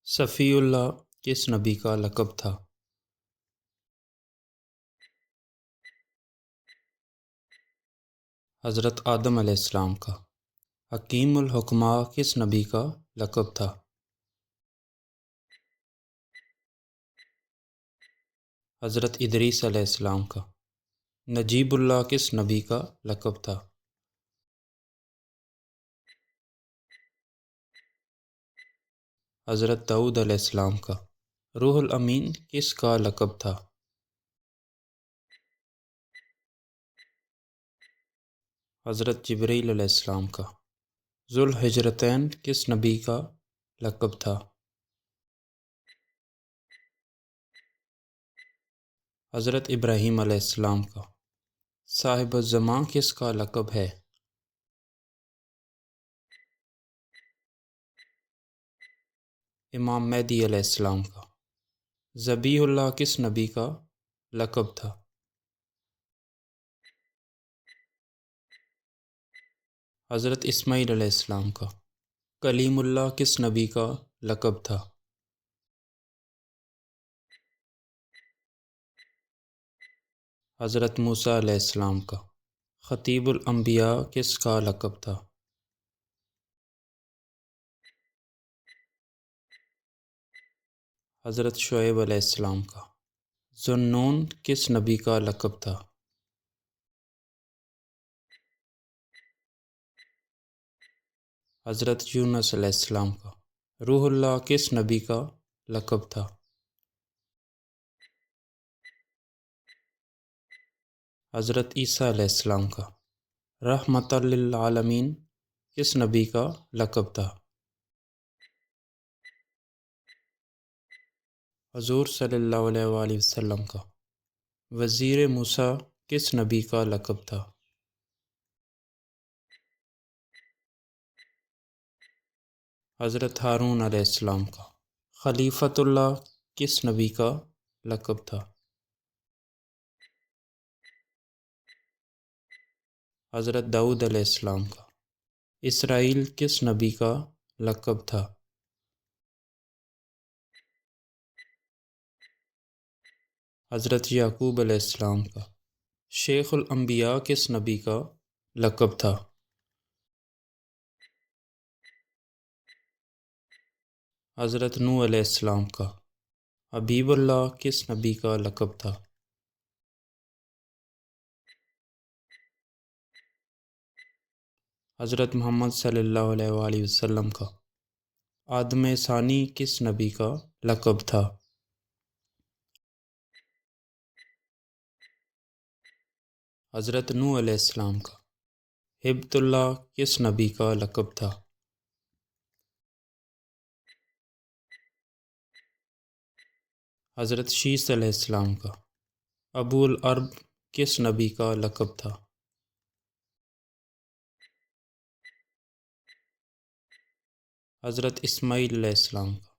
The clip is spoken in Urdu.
صفی اللہ کس نبی کا لقب تھا؟ حضرت آدم علیہ السلام کا۔ حکیم الحکماء کس نبی کا لقب تھا؟ حضرت ادریس علیہ السلام کا۔ نجیب اللہ کس نبی کا لقب تھا؟ حضرت داؤد علیہ السلام کا۔ روح الامین کس کا لقب تھا؟ حضرت جبرائیل علیہ السلام کا۔ ذو الحجرتین کس نبی کا لقب تھا؟ حضرت ابراہیم علیہ السلام کا۔ صاحب الزمان کس کا لقب ہے؟ امام مہدی علیہ السلام کا۔ ذبیح اللہ کس نبی کا لقب تھا؟ حضرت اسماعیل علیہ السلام کا۔ کلیم اللہ کس نبی کا لقب تھا؟ حضرت موسیٰ علیہ السلام کا۔ خطیب الانبیاء کس کا لقب تھا؟ حضرت شعیب علیہ السلام کا۔ ذو النون کس نبی کا لقب تھا؟ حضرت یونس علیہ السلام کا۔ روح اللہ کس نبی کا لقب تھا؟ حضرت عیسیٰ علیہ السلام کا۔ رحمت للعالمین کس نبی کا لقب تھا؟ حضور صلی اللہ علیہ وآلہ وسلم کا۔ وزیر موسیٰ کس نبی کا لقب تھا؟ حضرت ہارون علیہ السلام کا۔ خلیفۃ اللہ کس نبی کا لقب تھا؟ حضرت داؤد علیہ السلام کا۔ اسرائیل کس نبی کا لقب تھا؟ حضرت یعقوب علیہ السلام کا۔ شیخ الانبیاء کس نبی کا لقب تھا؟ حضرت نوح علیہ السلام کا۔ حبیب اللہ کس نبی کا لقب تھا؟ حضرت محمد صلی اللہ علیہ وآلہ وسلم کا۔ آدم ثانی کس نبی کا لقب تھا؟ حضرت نوح علیہ السلام کا۔ ہبت اللہ کس نبی کا لقب تھا؟ حضرت شیس علیہ السلام کا۔ ابو العرب کس نبی کا لقب تھا؟ حضرت اسماعیل علیہ السلام کا۔